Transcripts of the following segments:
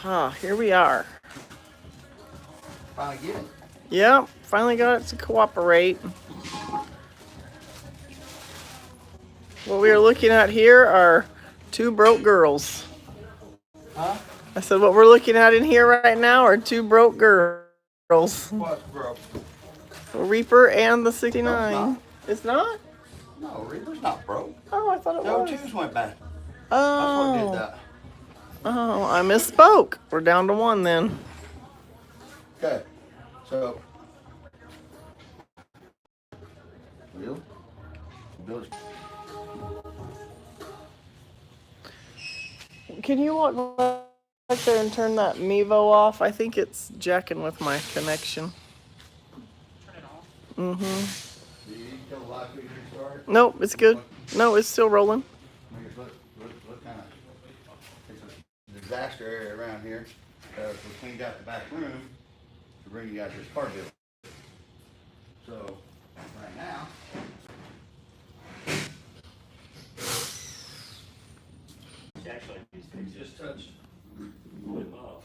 Here we are. Finally get it. Yep, finally got it to cooperate. What we are looking at here are two broke girls. Huh? I said what we're looking at in here right now are two broke girls. What's broke? The Reaper and the No, 69. It's not? No, Reaper's not broke. Oh, I thought it The was. O2s went bad. That's what did Oh. that. Oh, I misspoke. We're down to one then. Okay. So, wheel. Build. Can you walk back there and turn that Mevo off? I think it's jacking with my connection. Turn it off. Mm-hmm. Do you kill the live feed restart? Nope, it's good. No, it's still rolling. Look kind of. It's a disaster area around here. We cleaned out the back room to bring you guys this car bill. So, right now. Actually, these things Just touch. pull them off.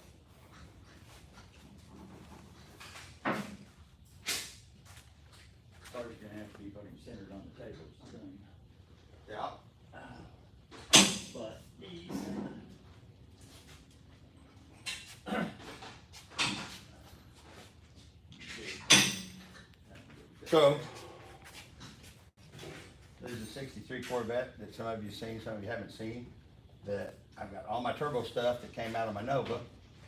Car's gonna have to be fucking centered on the table soon. Yeah. But these. So, there's a 63 Corvette that some of you have seen, some of you haven't seen. That I've got all my turbo stuff that came out of my Nova,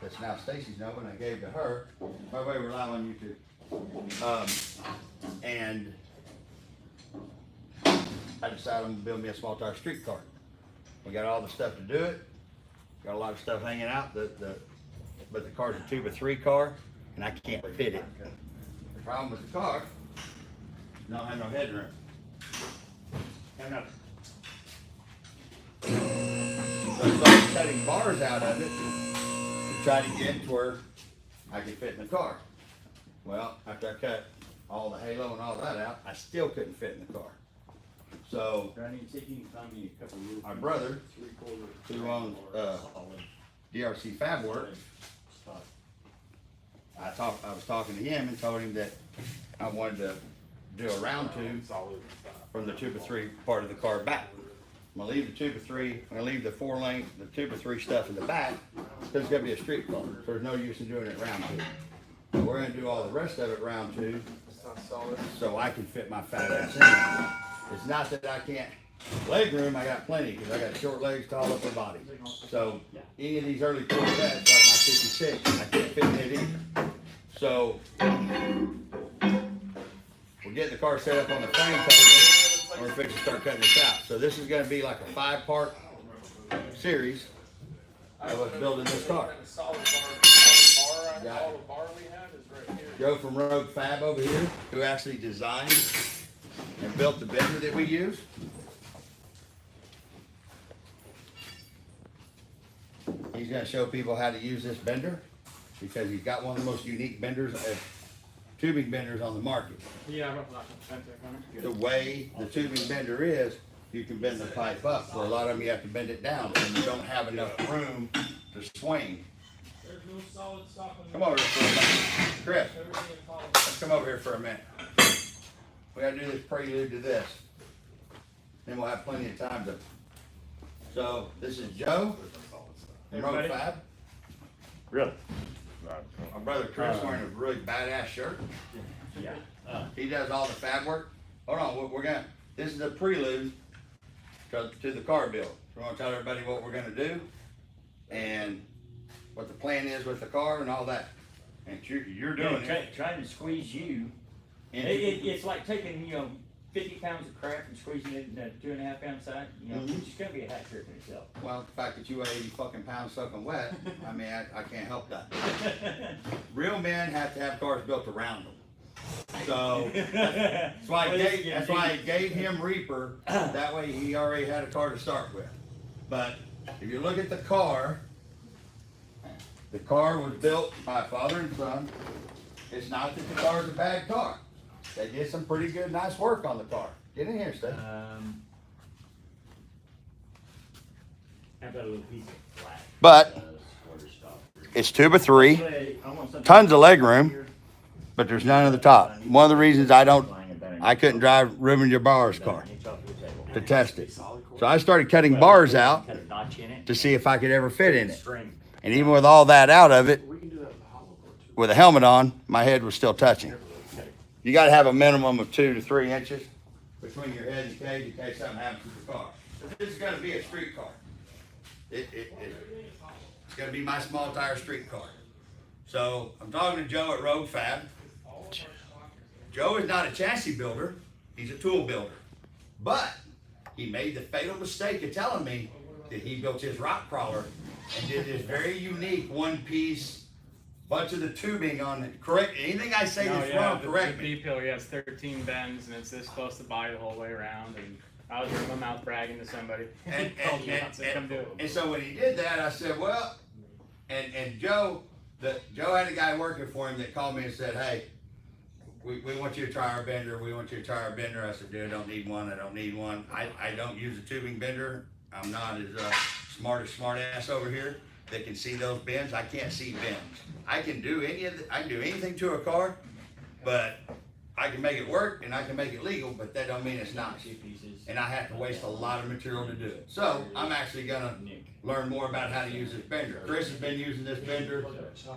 that's now Stacy's Nova, and I gave to her. By the way, we're live on YouTube. And I decided I'm gonna build me a small tire street car. We got all the stuff to do it. Got a lot of stuff hanging out. But the car's a 2x3 car, and I can't fit it. The problem with the car, don't have no headroom. Have nothing. So I started cutting bars out of it to try to get to where I could fit in the car. Well, after I cut all the halo and all that out, I still couldn't fit in the car. So I need to see if you can find me a couple of. my brother, 3/4 who owns solid DRC Fab Work, spot. I was talking to him and told him that I wanted to do a round tube from the 2x3 part of the car back. I'm gonna leave the 2x3, I'm gonna leave the 4-lane, the 2x3 stuff in the back, because it's gonna be a street car, so there's no use in doing it round tube. So we're gonna do all the rest of it round tube, so I can fit my fat ass in there. It's not that I can't, leg room I got plenty, because I got short legs, tall upper body. So any of these early Corvettes, like my 56, I can't fit in it either. So we're getting the car set up on the frame table, and we're fixing to start cutting this out. So this is gonna be like a 5-part series of us building this car. Got it. Joe from Rogue Fab over here, who actually designed and built the bender that we use. He's gonna show people how to use this bender, because he's got one of the most unique benders, tubing benders on the market. Yeah, I don't like it. The way the tubing bender is, you can bend the pipe up, where a lot of them you have to bend it down, and you don't have enough room to swing. There's no solid stop on Come over here for a minute. Chris, let's come over here for a minute. We gotta do this prelude to this. Then we'll have plenty of time to. So, this is Joe from Rogue Fab. Really? My brother Chris wearing a really badass shirt. Yeah. He does all the fab work. Hold on, we're gonna, this is a prelude to the car build. We're gonna tell everybody what we're gonna do and what the plan is with the car and all that. And you're doing it. Trying to squeeze you. And It's like taking, 50 pounds of crap and squeezing it in a 2.5 pound sack. Mhm. It's gonna be a hat trick in itself. Well, the fact that you weigh 80 fucking pounds soaking wet, I mean, I can't help that. Real men have to have cars built around them. So that's why I gave him Reaper. That way he already had a car to start with. But if you look at the car was built by father and son. It's not that the car is a bad car. They did some pretty good, nice work on the car. Get in here, Steve. I've got a little piece of flat. But quarter stop. It's 2x3, tons of leg room, but there's none at the top. One of the reasons I couldn't drive Ruben Jabbar's car to test it. So I started cutting bars out to see if I could ever fit in it. And even with all that out of it, with a helmet on, my head was still touching. You got to have a minimum of 2 to 3 inches between your head and cage in case something happens to the car. But this is going to be a street car. It's going to be my small tire street car. So I'm talking to Joe at Road Fab. Joe is not a chassis builder. He's a tool builder. But he made the fatal mistake of telling me that he built his rock crawler and did this very unique one-piece bunch of the tubing on it. Correct anything I say that's wrong, correct me. The B-pillar, yeah, it's 13 bends and it's this close to body the whole way around. And I was running my mouth bragging to somebody. And so when he did that, I said, well, and Joe had a guy working for him that called me and said, hey, we want you to try our bender. We want you to try our bender. I said, dude, I don't need one. I don't need one. I don't use a tubing bender. I'm not as smart ass over here that can see those bends. I can't see bends. I can do anything to a car, but I can make it work and I can make it legal, but that don't mean it's nice. And I have to waste a lot of material to do it. So I'm actually gonna learn more about how to use this bender. Chris has been using this bender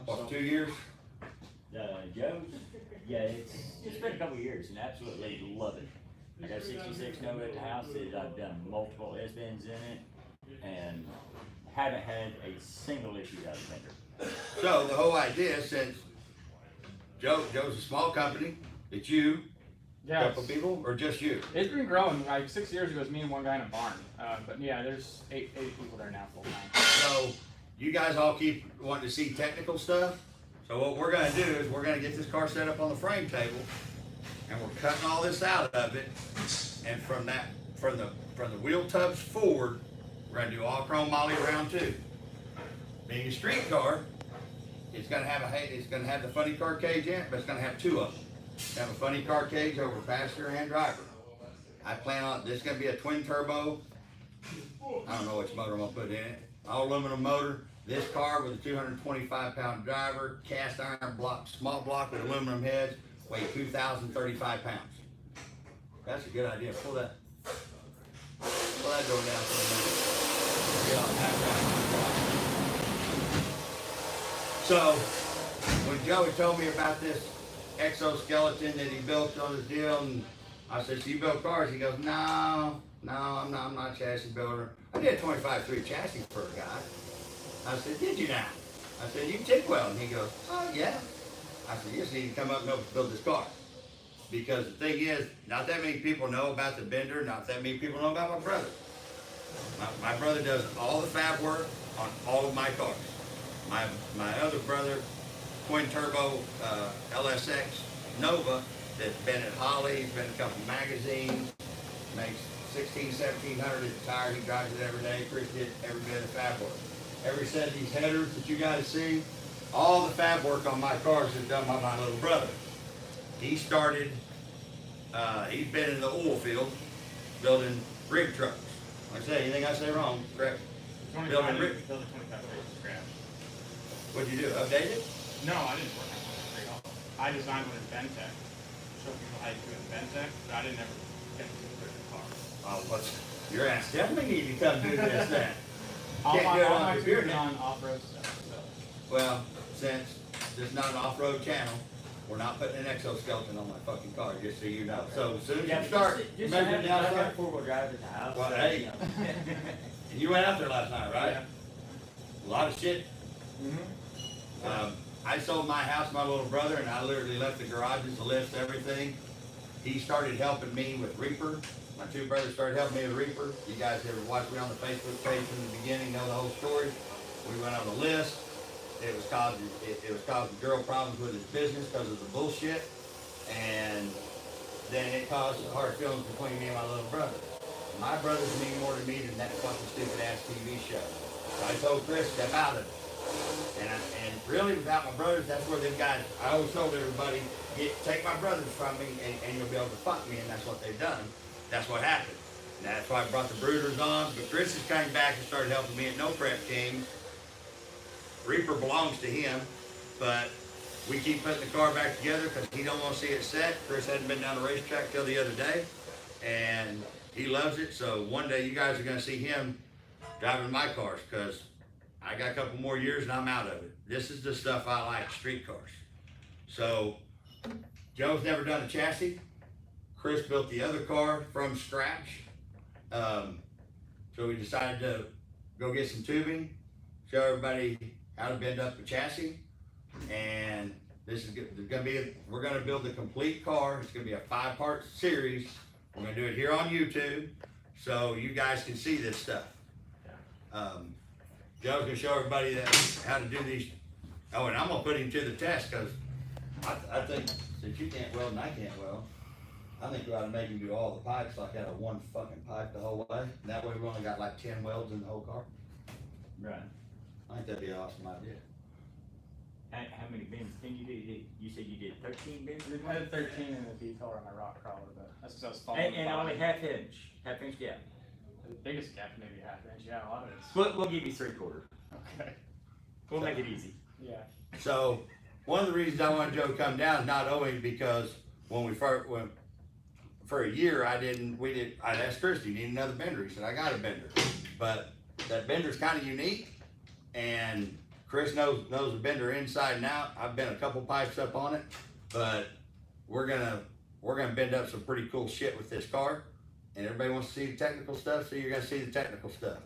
for 2 years. Joe, yeah, it's been a couple of years and absolutely love it. I got 66 Nova at the house that I've done multiple S-bends in it and haven't had a single issue out of the bender. So the whole idea, since Joe's a small company, it's you, a couple people, or just you? It's been growing. Like 6 years ago, it was me and one guy in a barn. But yeah, there's eight people there now full time. So you guys all keep wanting to see technical stuff. So what we're gonna do is we're gonna get this car set up on the frame table, and we're cutting all this out of it. And from the wheel tubs forward, we're gonna do all chrome moly around too. Being a street car, it's gonna have the funny car cage in it, but it's gonna have 2 of them. Have a funny car cage over passenger and driver. I plan on this is gonna be a twin turbo. I don't know which motor I'm gonna put in it. All aluminum motor. This car with a 225-pound driver, cast iron block, small block with aluminum heads, weigh 2,035 pounds. That's a good idea. Pull that door down for a minute. Get on that right. So when Joey told me about this exoskeleton that he built on his deal, and I said, so you build cars? He goes, no, I'm not a chassis builder. I did a 25.3 chassis for a guy. I said, did you now? I said, you can TIG weld. And he goes, oh yeah. I said, you just need to come up and help us build this car. Because the thing is, not that many people know about the bender, not that many people know about my brother. My brother does all the fab work on all of my cars. My other brother, twin turbo LSX Nova, that's been at Holly, he's been in a couple magazines, makes 1,700 at the tire, he drives it every day. Chris did every bit of the fab work. Every set of these headers that you guys see, all the fab work on my cars is done by my little brother. He started, he's been in the oil field building rig trucks. Like I say, anything I say wrong, correct? Building rig. Build a 25 from scratch. What'd you do, update it? No, I didn't work on it straight off. I designed one in Bentec. Show people how you do it in Bentec, but I didn't ever get to put it in the car. Oh, your ass definitely need to come do this then. All Can't do it on my computer tubes now. on off-road stuff. So. Well, since this is not an off-road channel, we're not putting an exoskeleton on my fucking car, just so you know. So as soon as you start measuring the I got outside, 4-wheel drive at the house. well, so, hey, you know. and you went out there last night, right? Yeah. A lot of shit. Mm-hmm. I sold my house to my little brother, and I literally left the garages, the lifts, everything. He started helping me with Reaper. My 2 brothers started helping me with Reaper. You guys ever watched me on the Facebook page from the beginning, know the whole story. We went on the list. It was causing girl problems with his business because of the bullshit. And then it caused hard feelings between me and my little brother. My brothers mean more to me than that fucking stupid ass TV show. So I told Chris, step out of it. And really, without my brothers, that's where them guys, I always told everybody, take my brothers from me and you'll be able to fuck me, and that's what they've done. That's what happened. And that's why I brought the Brooders on. But Chris has came back and started helping me at No Prep Games. Reaper belongs to him, but we keep putting the car back together because he don't want to see it set. Chris hadn't been down the racetrack till the other day, and he loves it. So one day you guys are going to see him driving my cars because I got a couple more years and I'm out of it. This is the stuff I like, street cars. So Joe's never done a chassis. Chris built the other car from scratch. So we decided to go get some tubing, show everybody how to bend up the chassis. And this is gonna be, we're gonna build the complete car. It's gonna be a 5-part series. We're gonna do it here on YouTube so you guys can see this stuff. Joe's gonna show everybody how to do these. Oh, and I'm gonna put him to the test because I think since you can't weld and I can't weld, I think we ought to make him do all the pipes like out of one fucking pipe the whole way. And that way we only got like 10 welds in the whole car. Right. I think that'd be an awesome idea. How many bends can you do? You said you did 13 bends? I had 13 in the detail on my rock crawler, but that's because I was following. And only half inch gap. The biggest gap, maybe half inch. Yeah, a lot of it's. We'll give you 3/4. Okay. We'll make it easy. Yeah. So one of the reasons I wanted Joe to come down is not only because when for a year I'd asked Chris, do you need another bender? He said, I got a bender. But that bender's kind of unique, and Chris knows the bender inside and out. I've bent a couple pipes up on it, but we're gonna bend up some pretty cool shit with this car. And everybody wants to see the technical stuff, so you're gonna see the technical stuff.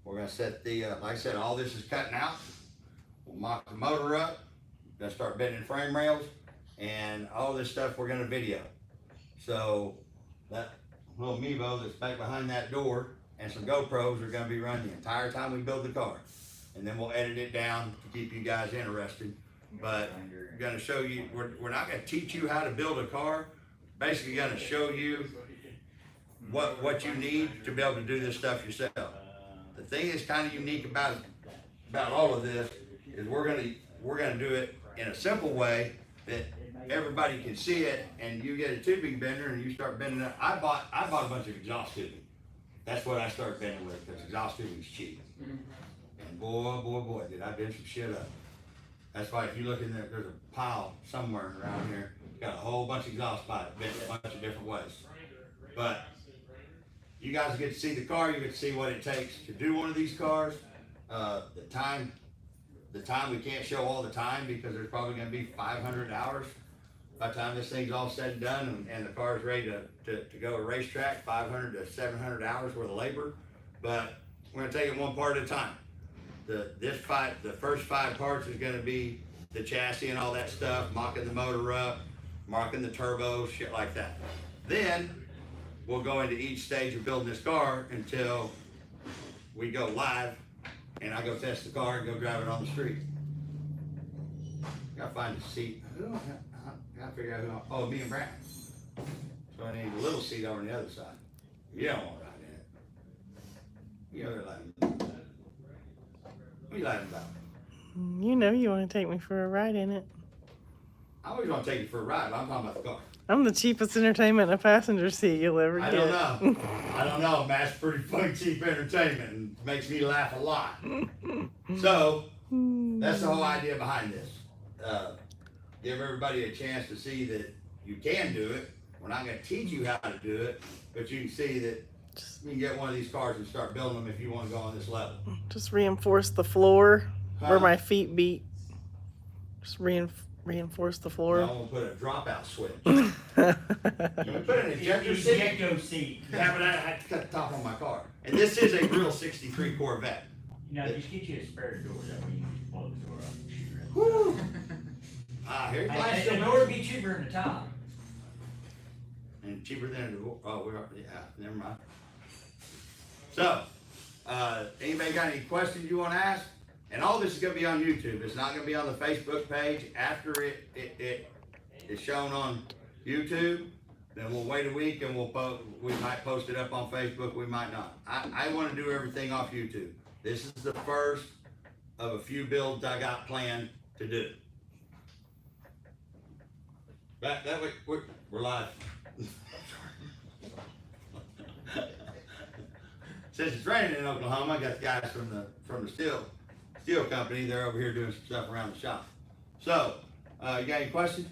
We're gonna set the, like I said, all this is cutting out. We'll mock the motor up, gonna start bending frame rails, and all this stuff we're gonna video. So that little Mevo that's back behind that door and some GoPros are gonna be running the entire time we build the car. And then we'll edit it down to keep you guys interested. But we're gonna show you, we're not gonna teach you how to build a car. Basically gonna show you what you need to be able to do this stuff yourself. The thing that's kind of unique about all of this is we're gonna do it in a simple way that everybody can see it, and you get a tubing bender and you start bending it. I bought a bunch of exhaust tubing. That's what I started bending with because exhaust tubing is cheap. And boy, did I bend some shit up. That's why if you look in there, there's a pile somewhere around here. Got a whole bunch of exhaust pipe bent a bunch of different ways. But you guys get to see the car. You get to see what it takes to do one of these cars. The time we can't show all the time because there's probably going to be 500 hours by the time this thing's all said and done and the car is ready to go to racetrack. 500 to 700 hours worth of labor, but we're going to take it one part at a time. The first 5 parts is going to be the chassis and all that stuff, mocking the motor up, marking the turbos, shit like that. Then we'll go into each stage of building this car until we go live and I go test the car and go drive it on the street. Gotta find a seat. Gotta figure out who. Oh, me and Brad. So I need a little seat over on the other side. You don't want to ride in it. You know, like, what are you laughing about? You know you want to take me for a ride in it. I always want to take you for a ride, but I'm talking about the car. I'm the cheapest entertainment in a passenger seat you'll ever get. I don't know. I don't know, man. It's pretty fucking cheap entertainment and makes me laugh a lot. So, that's the whole idea behind this. Give everybody a chance to see that you can do it. We're not going to teach you how to do it, but you can see that you can get one of these cars and start building them if you want to go on this level. Just reinforce the floor where Huh? my feet beat. Just reinforce the floor. Now I'm going to put a dropout switch. You can put an ejector seat. Ejecto seat. Yeah, but I had to cut the top on my car. And this is a real 63 Corvette. Now, just get you a spare door, that way you can just blow the door up and shoot it. Woo! Here's The door would be cheaper than the top. and cheaper than never mind. So, anybody got any questions you want to ask? And all this is going to be on YouTube. It's not going to be on the Facebook page. After it is shown on YouTube, then we'll wait a week and we might post it up on Facebook. We might not. I want to do everything off YouTube. This is the first of a few builds I got planned to do. That way, we're live. Since it's raining in Oklahoma, I got the guys from the steel steel company. They're over here doing some stuff around the shop. So, you got any questions?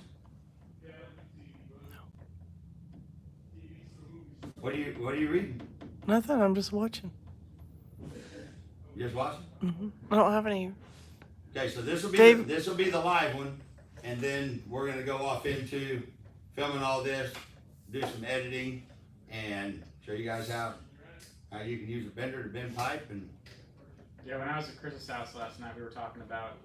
What are you reading? Nothing. I'm just watching. You just watching? I don't have any. Okay, so this will Dave- be the live one, and then we're gonna go off into filming all this, do some editing, and show you guys how you can use a bender to bend pipe. And Yeah, when I was at Chris's house last night, we were talking about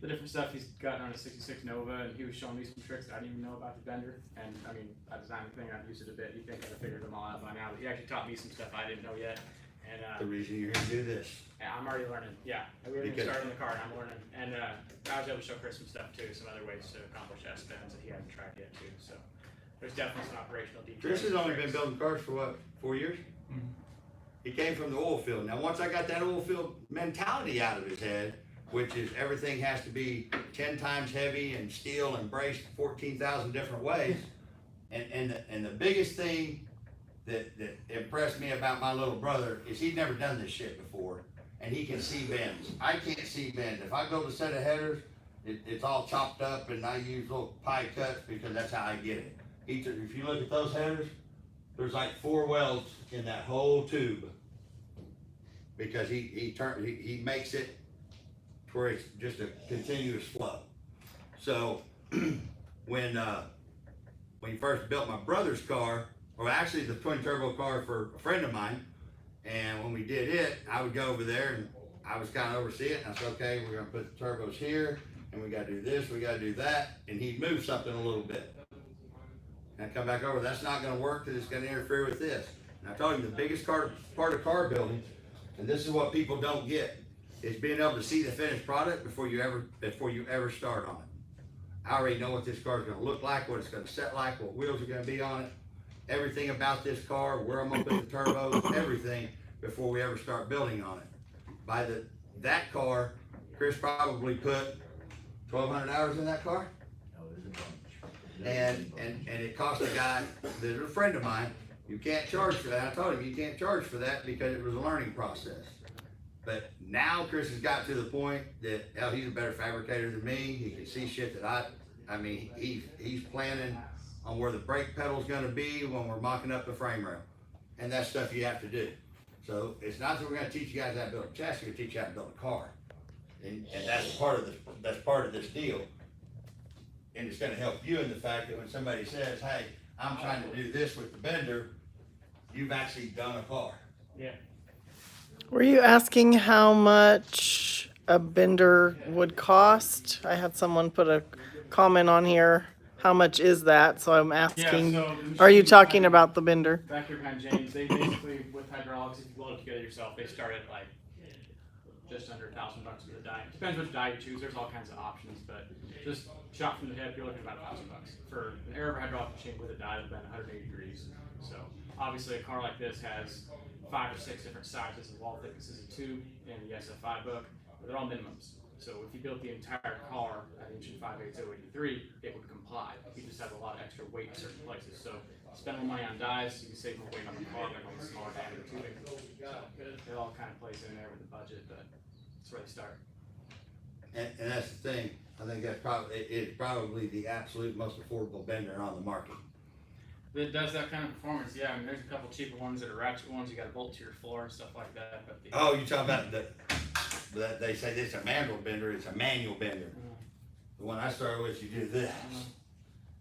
the different stuff he's gotten on a 66 Nova, and he was showing me some tricks that I didn't even know about the bender. And I mean, I designed the thing, I've used it a bit. You think I'd have figured them all out by now, but he actually taught me some stuff I didn't know yet. And the reason you're here to do this. I'm already learning. Yeah, we haven't even Because- started in the car, and I'm learning. And I was able to show Chris some stuff too, some other ways to accomplish S-bends that he hadn't tried yet too. So there's definitely some operational details. Chris has only been building cars for what, 4 years? He came from the oil field. Now, once I got that oil field mentality out of his head, which is everything has to be 10 times heavy and steel and braced 14,000 different ways. And the biggest thing that impressed me about my little brother is he'd never done this shit before, and he can see bends. I can't see bends. If I build a set of headers, it's all chopped up, and I use little pie cuts because that's how I get it. If you look at those headers, there's like 4 welds in that whole tube because he makes it to where it's just a continuous flow. So when he first built my brother's car, or actually the twin turbo car for a friend of mine, and when we did it, I would go over there and I was kind of oversee it, and I said, okay, we're gonna put the turbos here, and we gotta do this, we gotta do that, and he'd move something a little bit. And I'd come back over, that's not gonna work because it's gonna interfere with this. And I told him the biggest part of car building, and this is what people don't get, is being able to see the finished product before you ever start on it. I already know what this car is gonna look like, what it's gonna set like, what wheels are gonna be on it, everything about this car, where I'm gonna put the turbos, everything before we ever start building on it. By that car, Chris probably put 1,200 hours in that car. Oh, there's a bunch. And it cost a guy that's a friend of mine, you can't charge for that. I told him you can't charge for that because it was a learning process. But now Chris has got to the point that hell, he's a better fabricator than me. He can see shit that I mean, he's planning on where the brake pedal's gonna be when we're mocking up the frame rail. And that's stuff you have to do. So it's not that we're gonna teach you guys how to build a chassis, we're gonna teach you how to build a car. And that's part of this deal. And it's gonna help you in the fact that when somebody says, hey, I'm trying to do this with the bender, you've actually done a car. Yeah. Were you asking how much a bender would cost? I had someone put a comment on here. How much is that? So I'm asking, so are you talking about the bender? Back here behind James, they basically, with hydraulics, if you weld it together yourself, they start at like just under $1,000 for the die. Depends which die you choose. There's all kinds of options, but just shot from the hip, you're looking at about $1,000 for an air hydraulic machine with a die that'll bend 180 degrees. So obviously, a car like this has 5 or 6 different sizes of wall thicknesses of tube in the SFI book, but they're all minimums. So if you built the entire car at 1.5/8 083, it would comply. You just have a lot of extra weight in certain places. So spend more money on dies, you can save more weight on the car by going smaller diameter tubing. So it all kind of plays in there with the budget, but that's where they start. And that's the thing, I think it's probably the absolute most affordable bender on the market. It does that kind of performance, yeah. I mean, there's a couple cheaper ones that are ratchet ones. You got to bolt to your floor and stuff like that. But Oh, you talking about that they say this is a manual bender, it's a manual bender. The one I started with, you do this.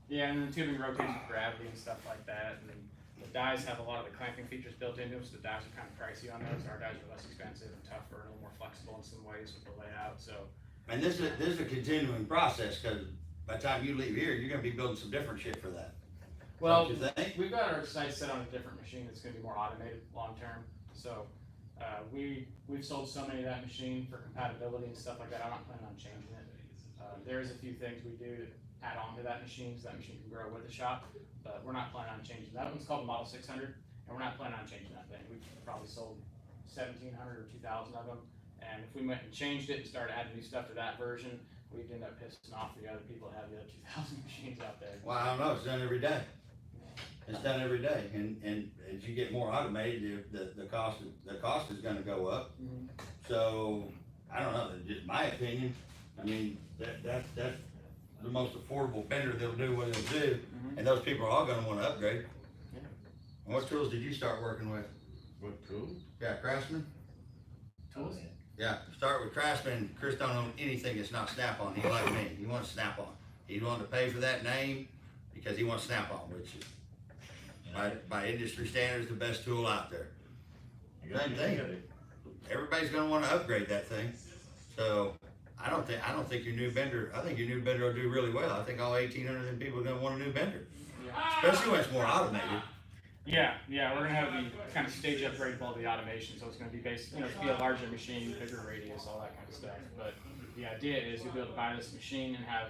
Yeah, and then the tubing rotates with gravity and stuff like that. And then the dies have a lot of the clamping features built into them, so the dies are kind of pricey on those. Our dies are less expensive and tougher and a little more flexible in some ways with the layout. So. And this is a continuing process, because by the time you leave here, you're gonna be building some different shit for that. Well, Don't you think? we've got our sights set on a different machine that's going to be more automated long term. So we've sold so many of that machine for compatibility and stuff like that. I'm not planning on changing it. There's a few things we do to add on to that machine so that machine can grow with the shop, but we're not planning on changing. That one's called the Model 600, and we're not planning on changing that thing. We've probably sold 1,700 or 2,000 of them, and if we went and changed it and started adding new stuff to that version, we'd end up pissing off the other people that have the other 2,000 machines out there. Well, I don't know, it's done every day. It's done every day, and as you get more automated, the cost is gonna go up. Mm-hmm. So, I don't know, just my opinion. I mean, that's the most affordable bender they'll do what they'll do, and those people are all gonna wanna upgrade. Yeah. And what tools did you start working with? What tool? Yeah, Craftsman? Tools? Yeah, start with Craftsman. Chris don't own anything that's not Snap-on. He's like me. He wants Snap-on. He wanted to pay for that name because he wants Snap-on, which is by industry standards the best tool out there. Same thing. Everybody's gonna want to upgrade that thing. So I don't think your new bender. I think your new bender will do really well. I think all 1,800 of them people are gonna want a new bender, especially when it's more automated. Yeah, we're gonna have the kind of stage upgrade of all the automation, so it's gonna be based, it's gonna be a larger machine, bigger radius, all that kind of stuff. But the idea is you'll be able to buy this machine and have,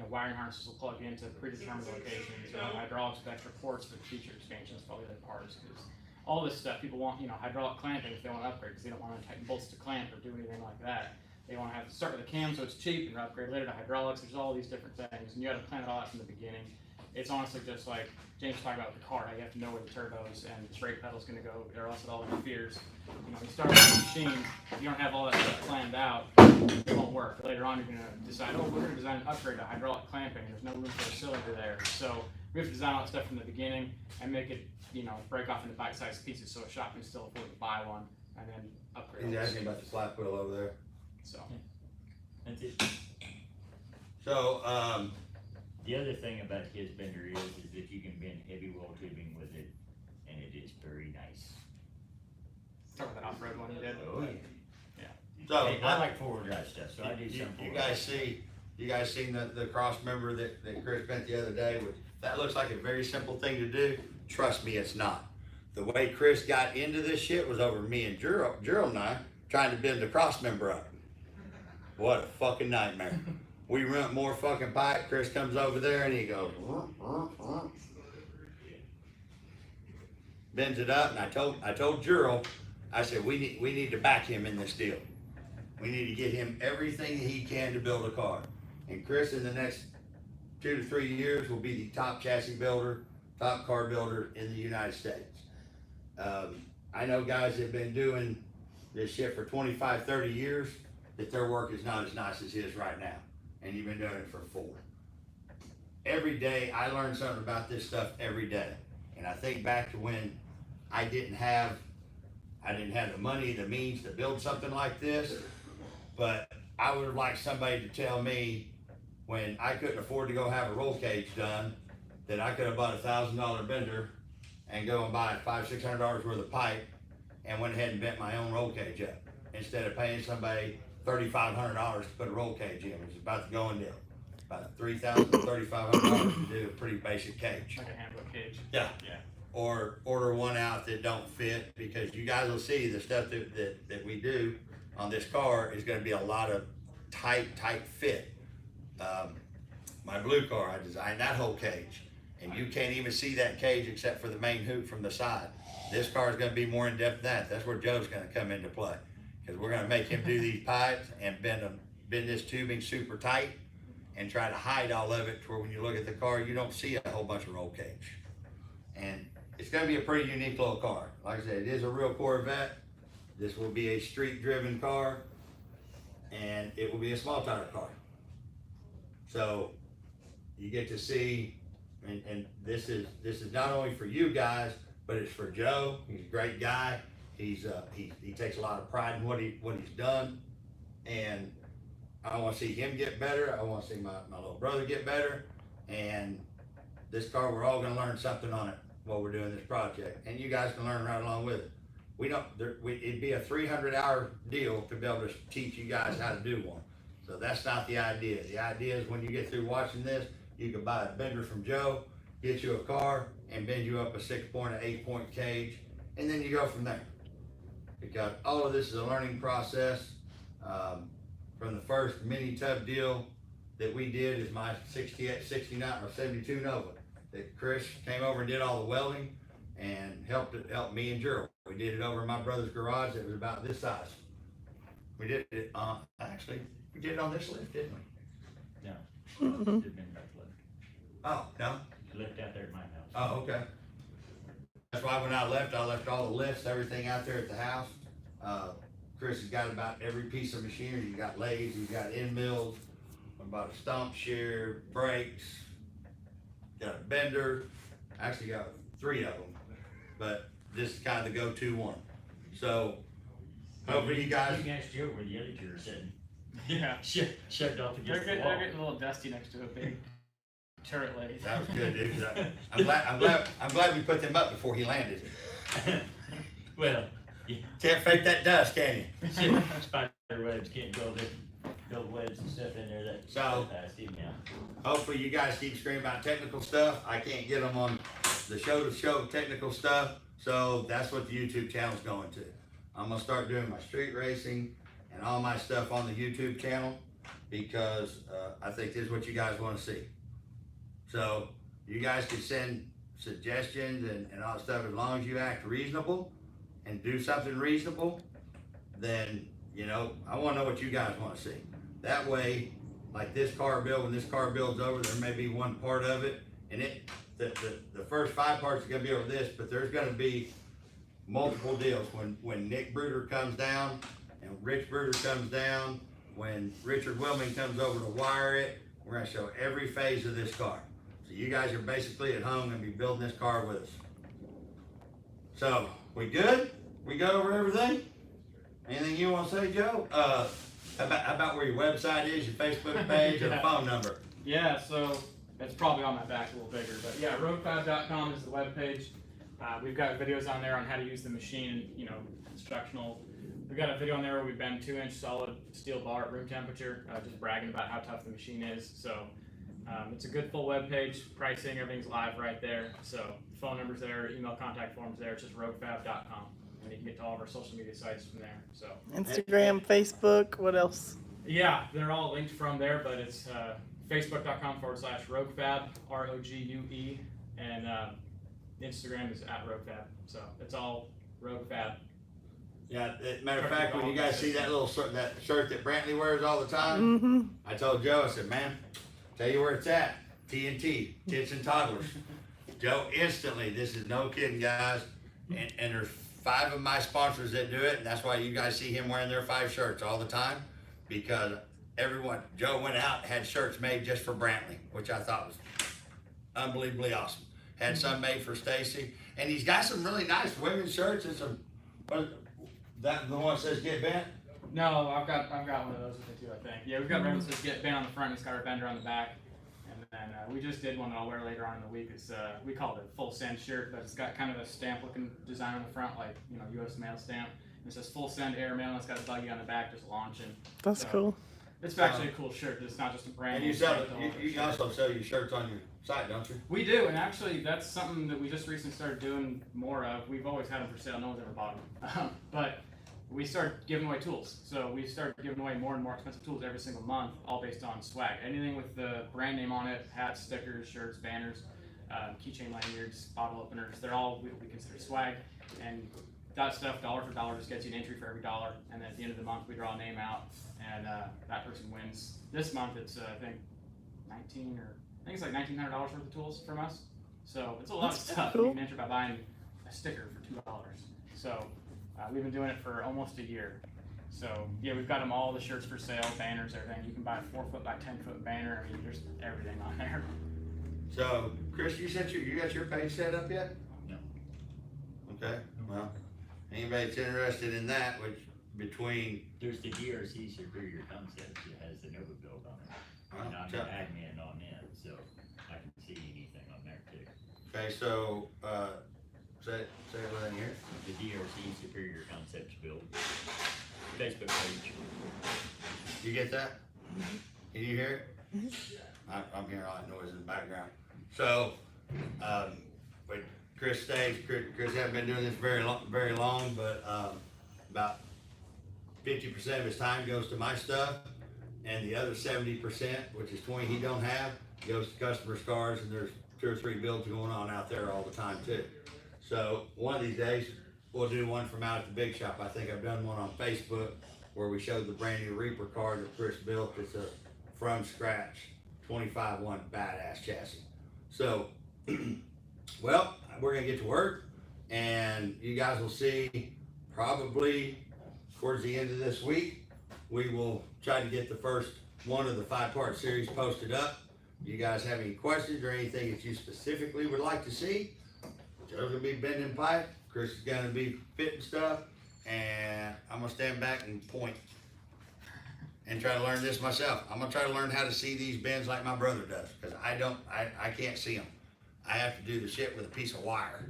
wiring harnesses will plug into predetermined locations, hydraulics with extra ports for feature expansions for all the other parts. Because all this stuff, people want, hydraulic clamping if they want to upgrade, because they don't want to tighten bolts to clamp or do anything like that. They want to have to start with a cam so it's cheap and upgrade later to hydraulics. There's all these different things, and you got to plan it all out from the beginning. It's honestly just like James talked about with the car. How you have to know where the turbos and the brake pedal's going to go, or else it all interferes. You start with a machine, if you don't have all that stuff planned out, it won't work. Later on, you're going to decide, we're going to design an upgrade to hydraulic clamping. There's no room for a cylinder there, so we have to design all that stuff from the beginning and make it, break off into bite-sized pieces so a shop can still afford to buy one and then upgrade. He's asking about the slap wheel over there. So. That's it. So, The other thing about his bender is that you can bend heavy wall tubing with it, and it is very nice. Talk about that off-road one you did. Oh, yeah. so Hey, I like forward drive stuff, so I do some you forward guys drive. you guys seen the cross member that Chris bent the other day? That looks like a very simple thing to do. Trust me, it's not. The way Chris got into this shit was over me and Gerald and I trying to bend the cross member up. What a fucking nightmare. We rent more fucking pipe. Chris comes over there and he goes, bends it up, and I told Gerald, I said, we need to back him in this deal. We need to get him everything he can to build a car. And Chris, in the next 2 to 3 years, will be the top chassis builder, top car builder in the United States. I know guys that have been doing this shit for 25, 30 years, that their work is not as nice as his right now. And you've been doing it for 4. Every day, I learn something about this stuff every day. And I think back to when I didn't have the money, the means to build something like this, but I would have liked somebody to tell me when I couldn't afford to go have a roll cage done, that I could have bought a $1,000 bender and go and buy $500-600 worth of pipe and went ahead and bent my own roll cage up instead of paying somebody $3,500 to put a roll cage in, which is about the going deal. About $3,000 to $3,500 to do a pretty basic cage. Like a handbook cage. Yeah. Yeah. Or order one out that don't fit, because you guys will see the stuff that we do on this car is gonna be a lot of tight fit. My blue car, I designed that whole cage, and you can't even see that cage except for the main hoop from the side. This car is gonna be more in depth than that. That's where Joe's gonna come into play, because we're gonna make him do these pipes and bend this tubing super tight and try to hide all of it to where when you look at the car, you don't see a whole bunch of roll cage. And it's gonna be a pretty unique little car. Like I said, it is a real Corvette. This will be a street-driven car, and it will be a small tire car. So you get to see, and this is not only for you guys, but it's for Joe. He's a great guy. He takes a lot of pride in what he's done, and I want to see him get better. I want to see my little brother get better, and this car, we're all gonna learn something on it while we're doing this project, and you guys can learn right along with it. It'd be a 300-hour deal to be able to teach you guys how to do one. So that's not the idea. The idea is when you get through watching this, you can buy a bender from Joe, get you a car, and bend you up a 6-point or 8-point cage, and then you go from there. Because all of this is a learning process. From the first mini tub deal that we did is my 68, 69, or 72 Nova. That Chris came over and did all the welding and helped me and Gerald. We did it over in my brother's garage. It was about this size. We did it, actually, we did it on this lift, didn't we? No. Didn't been back lift. Oh, no? Lift out there at my house. Oh, okay. That's why when I left all the lifts, everything out there at the house. Chris has got about every piece of machinery. You got lathes, you got end mills, about a stump shear, brakes, got a bender. Actually got 3 of them, but this is kind of the go-to one. So hopefully you guys. You can ask Joe where the other two are sitting. Yeah. Shoved off against the wall. They're getting a little dusty next to a big turret lathe. That was good, dude. 'Cause I'm glad we put them up before he landed. Well, Can't fake that dust, can you? spider webs can't build webs and stuff in there that So- fast even now. Hopefully you guys keep screaming about technical stuff. I can't get them on the show technical stuff, so that's what the YouTube channel's going to. I'm gonna start doing my street racing and all my stuff on the YouTube channel because I think this is what you guys want to see. So you guys can send suggestions and all that stuff as long as you act reasonable and do something reasonable. Then I want to know what you guys want to see. That way, like this car build, when this car build's over, there may be one part of it, and the first 5 parts are gonna be over this, but there's gonna be multiple deals. When Nick Bruder comes down and Rich Bruder comes down, when Richard Wilming comes over to wire it, we're gonna show every phase of this car. So you guys are basically at home and be building this car with us. So, we good? We got over everything? Anything you want to say, Joe? How about where your website is, your Facebook page, or the phone number? Yeah, so it's probably on my back a little bigger, but yeah, roadfab.com is the webpage. We've got videos on there on how to use the machine, instructional. We've got a video on there where we bend 2-inch solid steel bar at room temperature, just bragging about how tough the machine is. So it's a good full web page, pricing, everything's live right there. So phone number's there, email contact forms there. It's just roadfab.com, and you can get to all of our social media sites from there. So Instagram, Facebook, what else? yeah, they're all linked from there, but it's facebook.com/roguefab, ROGUE, and Instagram is @roguefab. So it's all roguefab. Yeah, matter of fact, when you guys see that that shirt that Brantley wears all the time, Mm-hmm. I told Joe, I said, man, tell you where it's at. TNT, Tits and Toddlers. Joe instantly, this is no kidding, guys. And there's 5 of my sponsors that do it, and that's why you guys see him wearing their 5 shirts all the time, because Joe went out and had shirts made just for Brantley, which I thought was unbelievably awesome. Had some made for Stacy, and he's got some really nice women's shirts and some. That the one that says "Get Bent." No, I've got one of those with me too, I think. Yeah, we've got one that says "Get Bent" on the front. It's got our bender on the back, and then we just did one that I'll wear later on in the week. It's we call it a full send shirt, but it's got kind of a stamp-looking design on the front, like U.S. mail stamp. And it says "Full Send Air Mail." And it's got a buggy on the back, just launching. That's So, cool. It's actually a cool shirt. It's not just a brand. And you new sell shirt, it. You also sell your shirts on your site, don't you? We do, and actually that's something that we just recently started doing more of. We've always had them for sale. No one's ever bought them, but we started giving away tools. So we started giving away more and more expensive tools every single month, all based on swag. Anything with the brand name on it, hats, stickers, shirts, banners, keychain lanyards, bottle openers, they're all what we consider swag. And that stuff, dollar for dollar, just gets you an entry for every $1. And then at the end of the month, we draw a name out, and that person wins. This month, it's I think it's like $1,900 worth of tools from us. So it's a lot of stuff. cool. You can enter by buying a sticker for $2. So we've been doing it for almost a year. So yeah, we've got them all, the shirts for sale, banners, everything. You can buy a 4-foot by 10-foot banner. I mean, there's everything on there. So, Chris, you got your page set up yet? No. Okay. Well, anybody that's interested in that, which between There's the DRC Superior Concepts that has the Nova build on it. And I'm an admin on it, so I can see anything on there too. okay, so say it within here. The DRC Superior Concepts build. Facebook page. You get that? Can you hear it? I'm hearing all that noise in the background. So, but Chris stays. Chris hasn't been doing this very long, but about 50% of his time goes to my stuff, and the other 70%, which is 20 he don't have, goes to customers' cars, and there's 2 or 3 builds going on out there all the time too. So one of these days, we'll do one from out at the big shop. I think I've done one on Facebook where we showed the brand new Reaper car that Chris built. It's a from scratch 25-1 badass chassis. So, well, we're gonna get to work, and you guys will see probably towards the end of this week, we will try to get the first one of the 5-part series posted up. Do you guys have any questions or anything that you specifically would like to see? Joe's gonna be bending pipe, Chris is gonna be fitting stuff, and I'm gonna stand back and point and try to learn this myself. I'm gonna try to learn how to see these bends like my brother does, because I can't see them. I have to do the shit with a piece of wire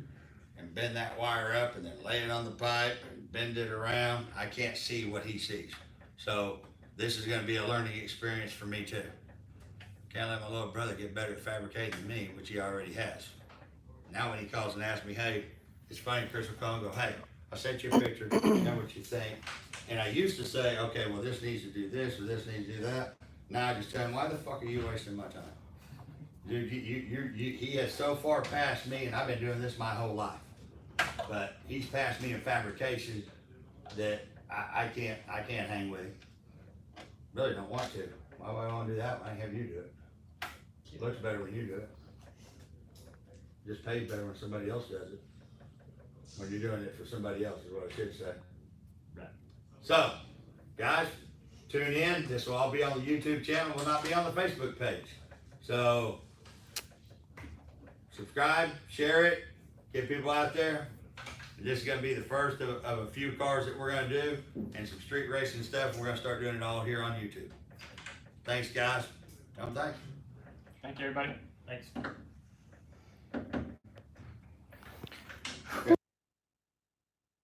and bend that wire up and then lay it on the pipe and bend it around. I can't see what he sees. So this is gonna be a learning experience for me too. Can't let my little brother get better at fabricating than me, which he already has. Now when he calls and asks me, hey, it's funny, Chris will call and go, hey, I sent you a picture, tell me what you think. And I used to say, okay, well, this needs to do this or this needs to do that. Now I just tell him, why the fuck are you wasting my time? Dude, he has so far passed me, and I've been doing this my whole life. But he's passed me in fabrication that I can't hang with him. Really don't want to. Why would I want to do that when I have you do it? It looks better when you do it. Just pays better when somebody else does it. When you're doing it for somebody else is what I should say. Right. So, guys, tune in. This will all be on the YouTube channel. It will not be on the Facebook page. So, subscribe, share it, get people out there. This is going to be the first of a few cars that we're going to do and some street racing stuff. We're going to start doing it all here on YouTube. Thanks, guys. Thanks. Thank you, everybody. Thanks.